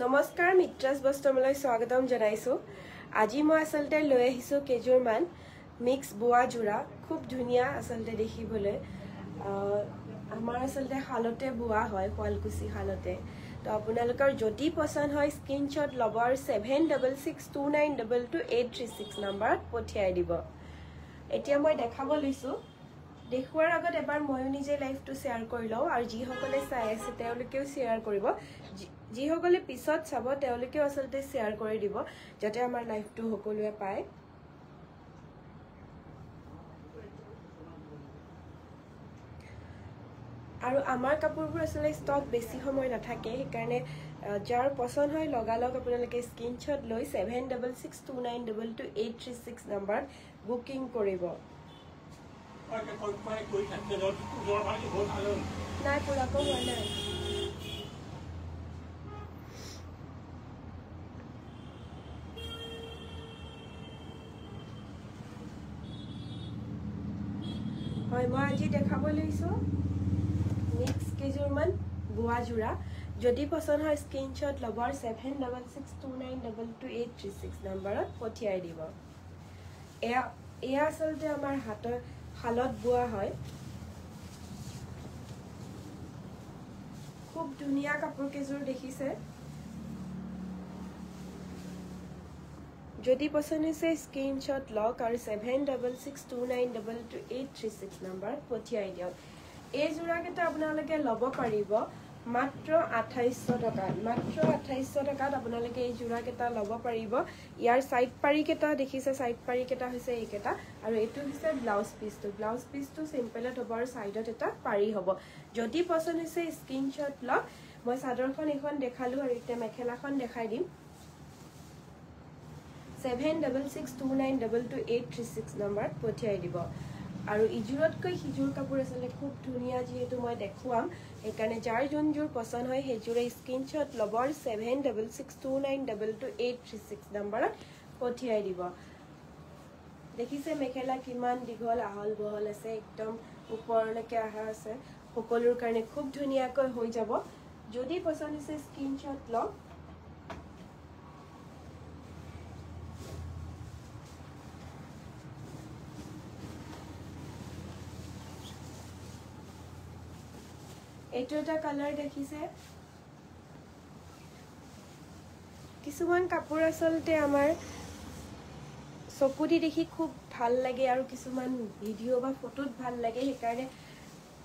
নমস্কাৰ মিত্ৰাস বস্ত্ৰমলৈ স্বাগতম জনাইছো আজি মই আসলতে লৈ আহিছো কেজুৰমান মিক্স বোৱা জোৰা খুব ধুনিয়া আসলতে দেখিবলৈ আমাৰ আসলতে হালতে বোৱা হয় কোৱালকুছি হালতে তো আপোনালোকৰ যদি পছন্দ হয় স্ক্ৰিনশ্বট ল'ব আৰু 7662922836 নম্বৰত পঠিয়াই দিব এতিয়া মই দেখাব লৈছো দেখুৱাৰ আগত এবাৰ ময়ো নিজে লাইভটো শেয়াৰ কৰি লওঁ আৰু যিসকলে চাই আছে তেওঁলোকেও শেয়াৰ কৰিব যিসকলে পিছত চাব তেওঁলোকেও আসলতে শেয়াৰ কৰি দিব যাতে আমাৰ লাইভটো সকলোৱে পায় আৰু আমাৰ কাপোৰবোৰ আসলে ষ্টক বেছি সময় নাথাকে সেইকাৰণে যাৰ পছন্দ হয় লগালগ আপোনালোকে স্ক্ৰিনশ্বট লৈ 7662922836 নম্বৰত বুকিং কৰিব নাই পুৰাকো হোৱা নাই হয় মই আজি দেখাব লৈছো মিক্স কেজুৰমান বোৱা জোৰা যদি পছন্দ হয় স্ক্ৰিনশ্বট ল'ব 7662922836 নম্বৰত পঠিয়াই দিব এয়া আসলতে আমাৰ হালত বোৱা হয় খুব ধুনিয়া কাপোৰ কেজুৰ দেখিছে যদি পছন্দ হৈছে স্ক্ৰিনশ্বট লওক আৰু 7662922836 নম্বৰত পঠিয়াই দিয়ক এই জোৰা কেটা আপোনালোকে ল'ব পাৰিব মাত্ৰ 2800 টকা মাত্ৰ 2800 টকাত আপোনালোকে এই জোৰা কেটা ল'ব পাৰিব ইয়াৰ সাইড পাৰি কেটা দেখিছে সাইড পাৰি কেটা হৈছে এই কেটা আৰু এটো হৈছে ব্লাউজ পিসটো সিম্পলত হ'ব আৰু সাইডত এটা পাৰি হ'ব যদি পছন্দ হৈছে স্ক্ৰিনশ্বট লওক মই সাদৰখন এখন দেখালো আৰু এতিয়া মেখেলাখন দেখাই দিম 7662922836 নম্বৰত পঠিয়াই দিব আৰু ইজুৰতকৈ হিজুৰ কাপোৰ আছে খুব ধুনিয়া যেহেতু মই দেখুৱাম সেইকাৰণে যাৰ যোনজোৰ পছন্দ হয় হেজুৰে স্ক্ৰিনশ্বট ল'ব 7662922836 নম্বৰত পঠিয়াই দিব দেখিছে মেখেলা কিমান দীঘল আহল বহল আছে একদম ওপৰলৈকে আহা আছে সকলোৰ কাৰণে খুব ধুনিয়াকৈ হৈ যাব যদি পছন্দ হৈছে স্ক্ৰিনশ্বট লওক এইটো এটা কালাৰ দেখিছে কিছুমান কাপোৰ আসলতে আমাৰ চকুদি দেখি খুব ভাল লাগে আৰু কিছুমান ভিডিও বা ফটোত ভাল লাগে সেইকাৰণে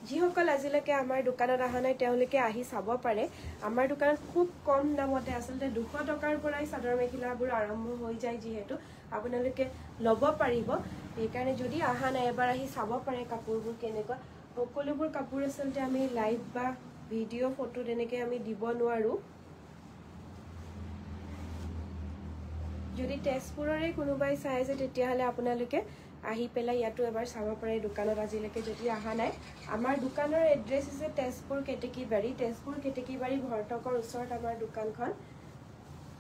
যিসকল আজিলৈকে আমাৰ দোকানত আহা নাই তেওঁলোকে আহি চাব পাৰে আমাৰ দোকানত খুব কম দামতে আসলতে 200 টকাৰ পৰাই চাদৰ মেখেলাবোৰ আৰম্ভ হৈ যায় যিহেতু আপোনালোকে ল'ব পাৰিব সেইকাৰণে যদি আহা নাই এবাৰ আহি চাব পাৰে কাপোৰবোৰ কেনেকুৱা সকলোবোৰ কাপোৰ আসলতে আমি লাইভ বা ভিডিও ফটো তেনেকে আমি দিব নোৱাৰো যদি তেজপুৰৰে কোনোবাই চাই আছে তেতিয়া হলে আপোনালোকে আহি পেলাই ইয়াতো এবাৰ চাব পাৰে দোকানত আজিলৈকে যদি আহা নাই আমাৰ দোকানৰ এড্ৰেছ আছে তেজপুৰ কেটেকিবাৰী ভৰটকৰ ওচৰত আমাৰ দোকানখন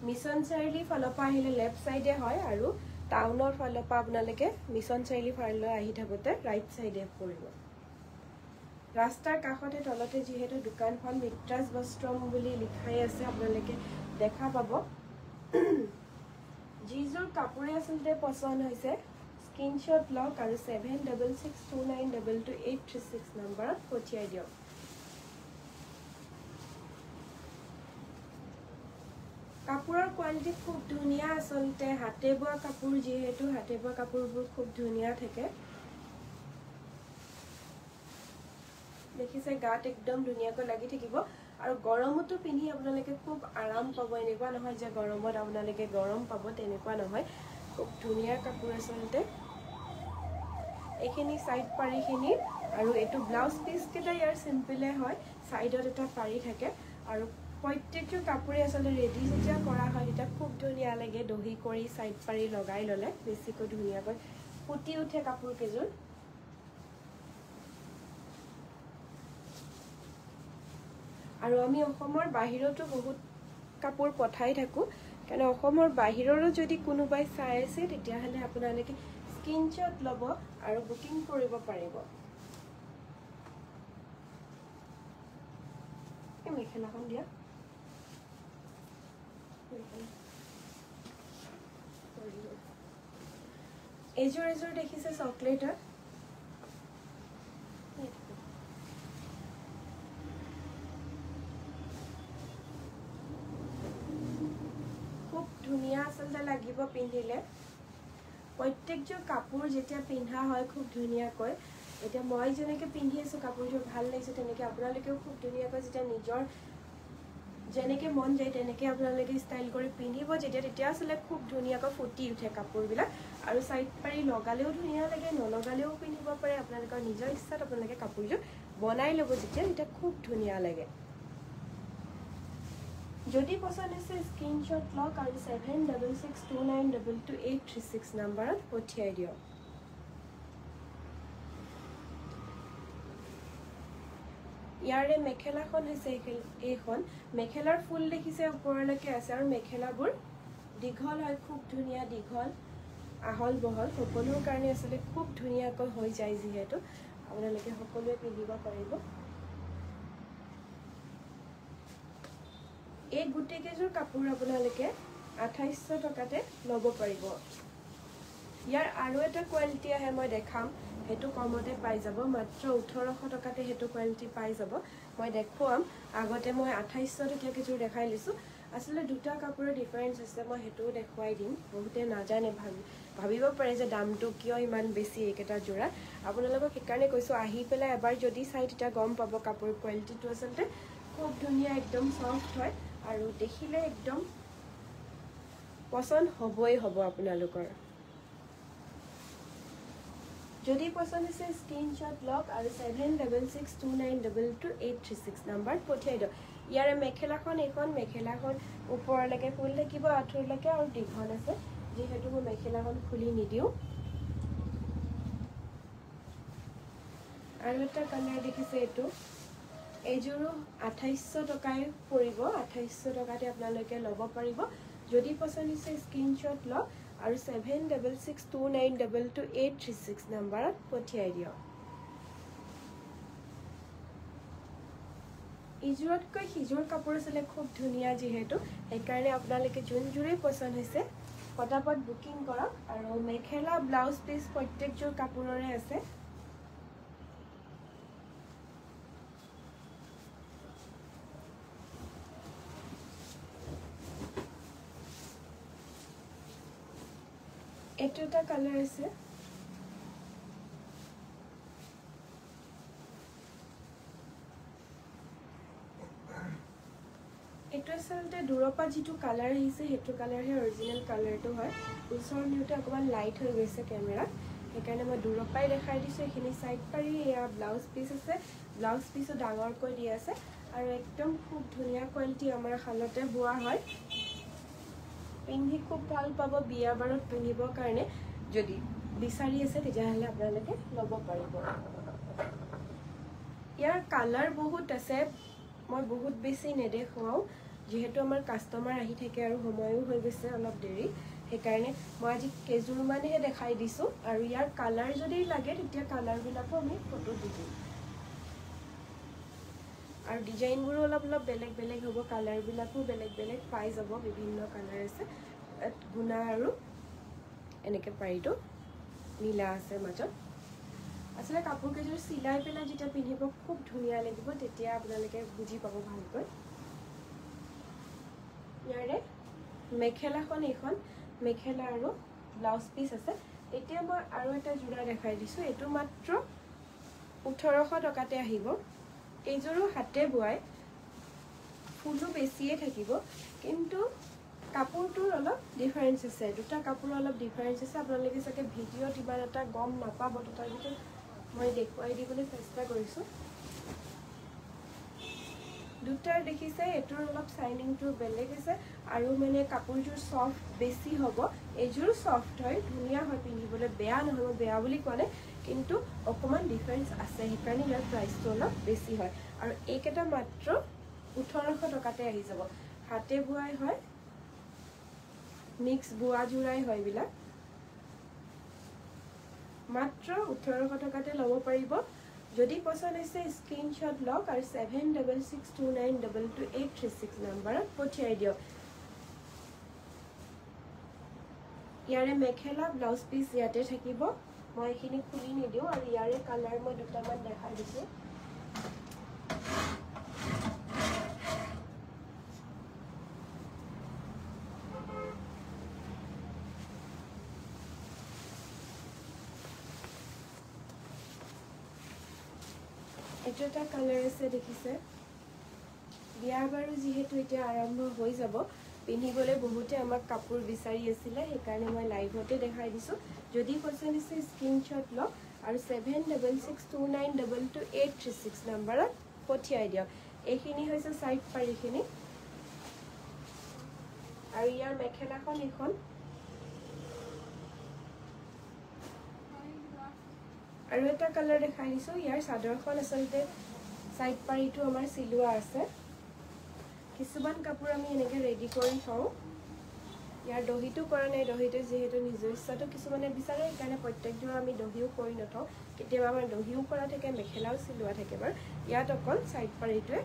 মিছন চাৰিআলি ফালপা আহিলে লেফট সাইডে হয় আৰু টাউনৰ ফালপা আপোনালোকে মিছন চাৰিআলি ফাললৈ আহি থাকোতে ৰাইট সাইডে পৰিব ৰাস্তাৰ কাষতে তলতে যেহেতু দোকানখন মিত্ৰাস বস্ত্ৰম বুলি লিখাই আছে আপোনালোকে দেখা পাব যিজোৰ কাপোৰে আসলতে পছন্দ হৈছে স্ক্ৰিনশ্বট লওক আৰু 7662922836 নম্বৰত পঠিয়াই দিয়ক কাপোৰৰ কোৱালিটি খুব ধুনিয়া আসলতে হাতে বোৱা কাপোৰ যেহেতু হাতে বোৱা কাপোৰবোৰ খুব ধুনিয়া থাকে দেখিছে গাত একদম ধুনিয়াকৈ লাগি থাকিব আৰু গৰমতো পিন্ধি আপোনালোকে খুব আৰাম পাব এনেকুৱা নহয় যে গৰমত আপোনালোকে গৰম পাব তেনেকুৱা নহয় খুব ধুনিয়া কাপোৰ আসলতে এখিনি সাইড পাৰিখিনি আৰু এটো ব্লাউজ পিস কেটা ইয়াৰ সিম্পলে হয় সাইডত এটা পাৰি থাকে আৰু প্ৰত্যেকটো কাপোৰে আসলে ৰেডি যেতিয়া কৰা হয় এটা খুব ধুনিয়া লাগে দহি কৰি সাইড পাৰি লগাই ললে বেছিকৈ ধুনিয়াকৈ ফুটি উঠে কাপোৰ কেজুৰ আৰু আমি অসমৰ বাহিৰতো বহুত কাপোৰ পঠাই থাকো কাৰণ অসমৰ বাহিৰৰো যদি কোনোবাই চাই আছে তেতিয়া হলে আপোনালোকে স্ক্ৰিনশ্বট ল'ব আৰু বুকিং কৰিব পাৰিব এই মেখেলাখন দিয়া এযোৰ দেখিছে চকলেটৰ খুব ধুনীয়া আচলতে লাগিব পিন্ধিলে প্ৰত্যেকযোৰ কাপোৰ যেতিয়া পিন্ধা হয় খুব ধুনীয়াকৈ এতিয়া মই যেনেকৈ পিন্ধি আছো কাপোৰযোৰ ভাল লাগিছে তেনেকৈ আপোনালোকেও খুব ধুনীয়াকৈ যেতিয়া নিজৰ যেনেকৈ মন যায় তেনেকৈ আপোনালোকে ষ্টাইল কৰি পিন্ধিব যেতিয়া তেতিয়া আচলতে খুব ধুনীয়াকৈ ফুটি উঠে কাপোৰবিলাক আৰু সাইড পাৰি লগালেও ধুনীয়া লাগে নলগালেও পিন্ধিব পাৰে আপোনালোকৰ নিজৰ ইচ্ছাত আপোনালোকে কাপোৰযোৰ বনাই ল'ব যেতিয়া এটা খুব ধুনীয়া লাগে যদি পছন্দ আছে স্ক্ৰিনশ্বট লওক আৰু 7662922836 নম্বৰত পঠিয়াই দিয়ক ইয়াৰে মেখেলাখন হৈছে এইখন মেখেলাৰ ফুল দেখিছে ওপৰলৈকে আছে আৰু মেখেলাবোৰ দীঘল হয় খুব ধুনীয়া দীঘল আহল বহল সকলোৰ কাৰণে আচলতে খুব ধুনীয়াকৈ হৈ যায় যিহেতু আপোনালোকে সকলোৱে পিন্ধিব পাৰিব এই গুটেকেজোৰ কাপোৰ আপোনালোকে 2800 টকাতে ল'ব পাৰিব ইয়াৰ আৰু এটা কোৱালিটি আহে মই দেখাম হেতু কমতে পাই যাব মাত্ৰ 1800 টকাতে হেতু কোৱালিটি পাই যাব মই দেখুৱাম আগতে মই 2800 টকাকেজোৰ দেখাই লিছো আসলে দুটা কাপোৰৰ ডিফাৰেন্স আছে মই হেতু দেখুৱাই দিম বহুতে নাজানে ভাবিব পাৰে যে দামটো কিয় ইমান বেছি একেটা জোৰা আপোনালোকক সেইকাৰণে কৈছো আহি পেলাই এবাৰ যদি চাই তেতিয়া গম পাব কাপোৰ কোৱালিটিটো আচলতে খুব ধুনীয়া একদম সফট হয় আৰু দেখিলে একদম পছন্দ হ'বই হ'ব আপোনালোকৰ যদি পছন্দ আছে স্ক্ৰিনশ্বট লওক আৰু 7662922836 নম্বৰ পঠিয়াই দিয়ক ইয়াৰে মেখেলাখন এখন মেখেলাখন ওপৰলৈকে ফুল থাকিব আঁঠুৰলৈকে আৰু দীঘল আছে যেহেতু মই মেখেলাখন খুলি নিদিও আৰু এটা কালাৰ দেখিছে এইটো এযোৰো 2800 টকাই পৰিব 2800 টকাতে আপোনালোকে ল'ব পাৰিব যদি পছন্দ আছে স্ক্ৰিনশ্বট লওক আৰু 7662922836 নম্বৰত পঠিয়াই দিয়ক ইজোৰতকৈ সিজোৰ কাপোৰ আছে খুব ধুনীয়া যেহেতু সেইকাৰণে আপোনালোকে যোনজোৰে পছন্দ হৈছে ফটাফট বুকিং কৰক আৰু মেখেলা ব্লাউজ পিস প্ৰত্যেকযোৰ কাপোৰৰে আছে এইটো এটা কালাৰ আছে এইটো আচলতে দূৰপা যিটো কালাৰ আহিছে সেইটো কালাৰহে অৰিজিনেল কালাৰটো হয় ওচৰ নিউতে অকমান লাইট হৈ গৈছে কেমেৰা সেইকাৰণে মই দূৰপাই দেখাই দিছো এখিনি সাইড পাৰি এয়া ব্লাউজ পিস আছে ব্লাউজ পিসও ডাঙৰকৈ দিয়া আছে আৰু একদম খুব ধুনীয়া কোৱালিটি আমাৰ হালতে বোৱা হয় পিন্ধি খুব ভাল পাব বিয়া বাৰত পিন্ধিবৰ কাৰণে যদি বিচাৰি আছে তেতিয়াহলে আপোনালোকে ল'ব পাৰিব ইয়াৰ কালাৰ বহুত আছে মই বহুত বেছি নেদেখুৱাও যেহেতু আমাৰ কাস্টমাৰ আহি থাকে আৰু সময়ও হৈ গৈছে অলপ দেৰি সেইকাৰণে মই আজি কেজুৰ মানেহে দেখাই দিছো আৰু ইয়াৰ কালাৰ যদি লাগে তেতিয়া কালাৰবিলাকো আমি ফটো দি দিম আৰু ডিজাইনবোৰো অলপ বেলেগ বেলেগ হ'ব কালাৰবিলাকো বেলেগ বেলেগ পাই যাব বিভিন্ন কালাৰ আছে গুণা আৰু এনেকে পাৰিটো নীলা আছে মাজত আসলে কাপোৰ কেজোৰ সিলাই পেলাই যেতিয়া পিন্ধিব খুব ধুনীয়া লাগিব তেতিয়া আপোনালোকে বুজি পাব ভালকৈ ইয়াৰে মেখেলাখন এখন মেখেলা আৰু ব্লাউজ পিস আছে এতিয়া মই আৰু এটা জোৰা দেখাই দিছো এটো মাত্ৰ 1800 টকাতে আহিব এইজোৰো হাতে বুৱাই ফুলু বেছিয়ে থাকিব কিন্তু কাপোৰটোৰ অলপ ডিফাৰেন্স আছে দুটা কাপোৰ অলপ ডিফাৰেন্স আছে আপোনালোকে চাগে ভিডিঅ' দিবাৰ এটা গম নাপাব তথাপিতো মই দেখুৱাই দিবলৈ চেষ্টা কৰিছো দুটাৰ দেখিছে এটোৰ অলপ শাইনিংটো বেলেগ আছে আৰু মানে কাপোৰযোৰ সফট বেছি হ'ব এযোৰ সফট হয় ধুনীয়া হয় পিন্ধিবলৈ বেয়া নহয় বেয়া বুলি কোৱা নাই কিন্তু অকমান ডিফাৰেন্স আছে সেইকাৰণে ইয়াৰ প্ৰাইসটো অলপ বেছি হয় আৰু এইকেটা মাত্ৰ 1800 টকাতে আহি যাব হাতে বুৱাই হয় মিক্স বুৱা জুৰাই হয় বিলা মাত্ৰ 1800 টকাতে ল'ব পাৰিব যদি পছন্দ হৈছে স্ক্ৰিনশ্বট লওক আৰু 7662922836 নম্বৰত পঠিয়াই দিয়ক ইয়াৰে মেখেলা ব্লাউজ পিস ইয়াতে থাকিব মই এখিনি খুলি নিদিও আৰু ইয়াৰে কালাৰ মই দুটামান দেখাই দিছো এটা কালাৰ আছে দেখিছে বিয়া বাৰু যেহেতু এতিয়া আৰম্ভ হৈ যাব পিন্ধিবলে বহুতে আমাক কাপোৰ বিচাৰি আছিল সেই কাৰণে মই লাইভতে দেখাই দিছো যদি পছন্দ হৈছে স্ক্ৰিনশ্বট ল আৰু 7662922836 নম্বৰত পঠিয়াই দিয়ক এইখিনি হৈছে সাইড পাৰিখিনি আৰু ইয়াৰ মেখেলাখন এখন আৰু এটা কালাৰ দেখাই দিছো ইয়াৰ চাদৰখন আসলতে সাইড পাৰিটো আমাৰ সিলুৱা আছে কিছুমান কাপোৰ আমি এনেকে ৰেডি কৰি থওঁ ইয়াৰ দহিটো কৰা নাই দহিটো যেহেতু নিজৰ ইচ্ছাটো কিছুমানে বিচাৰে কাৰণে প্ৰত্যেকজোৰ আমি দহিও কৰি নথওঁ কেতিয়াবা আমাৰ দহিও কৰা থাকে মেখেলাও সিলুৱা থাকে বাৰু ইয়াত অকল সাইড পাৰিটোৱে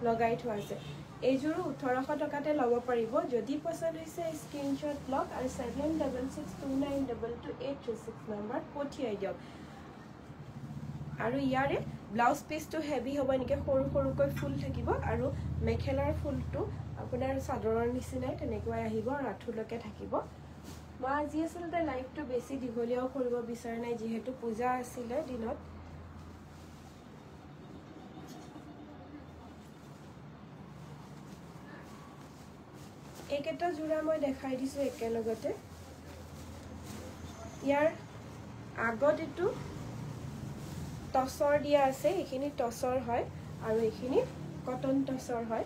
লগাই থোৱা আছে এইজোৰ 1800 টকাতে ল'ব পাৰিব যদি পছন্দ হৈছে স্ক্ৰিনশ্বট লওক আৰু 7662922836 নম্বৰ পঠিয়াই দিয়ক আৰু ইয়াৰে ব্লাউজ পিসটো হেভি হ'ব এনেকে সৰু সৰুকৈ ফুল থাকিব আৰু মেখেলাৰ ফুলটো আপোনাৰ চাদৰৰ নিচিনাই তেনেকৈ আহিব আৰু আঠুলকে থাকিব মই আজি আসলতে লাইভটো বেছি দীঘলীয়াও কৰিব বিচাৰ নাই যেহেতু পূজা আছিল দিনত এইকেটা জোৰা মই দেখাই দিছো একেলগতে ইয়াৰ আগত এটো টসৰ দিয়া আছে এখিনি টসৰ হয় আৰু এখিনি কটন টসৰ হয়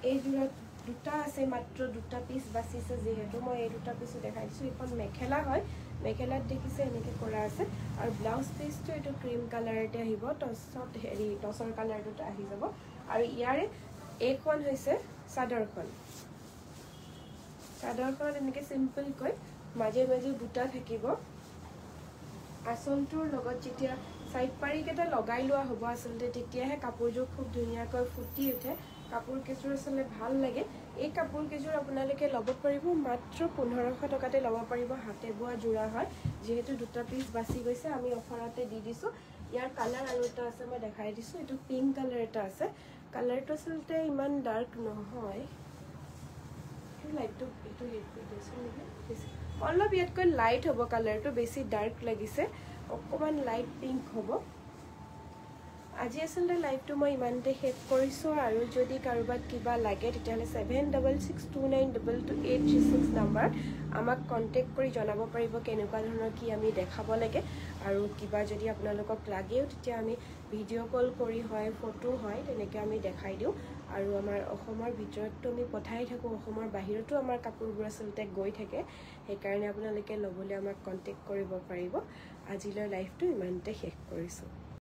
এই জোৰা দুটা আছে মাত্ৰ দুটা পিস বাছিছে যেহেতু মই এই দুটা পিস দেখাই দিছো এখন মেখেলা হয় মেখেলাত দেখিছে এনেকে কৰা আছে আৰু ব্লাউজ পিসটো এটো ক্ৰীম কালাৰতে আহিব টসত হেৰি টসৰ কালাৰটো আহি যাব আৰু ইয়াৰে এইখন হৈছে চাদৰখন এনেকে সিম্পল কৈ মাজে মাজে বুটা থাকিব আসলটোৰ লগত যেতিয়া সাইড পাৰি কেটা লগাই লোৱা হ'ব আসলতে তেতিয়াহে কাপোৰযোৰ খুব ধুনিয়াকৈ ফুটি উঠে কাপোৰ কেজোৰ আসলে ভাল লাগে এই কাপোৰ কেজোৰ আপোনালোকে ল'ব পাৰিব মাত্ৰ 1500 টকাতে ল'ব পাৰিব হাতে বোৱা জোৰা হয় যেহেতু দুটা পিস বাছি গৈছে আমি অফাৰতে দি দিছো ইয়াৰ কালাৰ আৰু এটা আছে মই দেখাই দিছো এটো পিংক কালাৰ এটা আছে কালাৰটো আসলতে ইমান ডাৰ্ক নহয় লাইটটো এটো হেড কৰি দিছো নেকি অলপ ইয়াতকৈ লাইট হ'ব কালাৰটো বেছি ডাৰ্ক লাগিছে অকমান লাইট পিংক হ'ব আজি আসলে লাইভটো মই ইমানতে শেষ কৰিছো আৰু যদি কাৰোবাক কিবা লাগে তেতিয়ালে 7662922836 নম্বৰ আমাক কন্টাক্ট কৰি জনাব পাৰিব কেনেকুৱা ধৰণৰ কি আমি দেখাব লাগে আৰু কিবা যদি আপোনালোকক লাগেও তেতিয়া আমি ভিডিঅ' কল কৰি হয় ফটো হয় তেনেকৈ আমি দেখাই দিও আৰু আমাৰ অসমৰ ভিতৰতো আমি পঠাই থাকো অসমৰ বাহিৰতো আমাৰ কাপোৰবোৰ আসলতে গৈ থাকে সেই কাৰণে আপোনালোকে লবলৈ আমাক কন্টাক্ট কৰিব পাৰিব আজিলৈ লাইভটো ইমানতে শেষ কৰিছো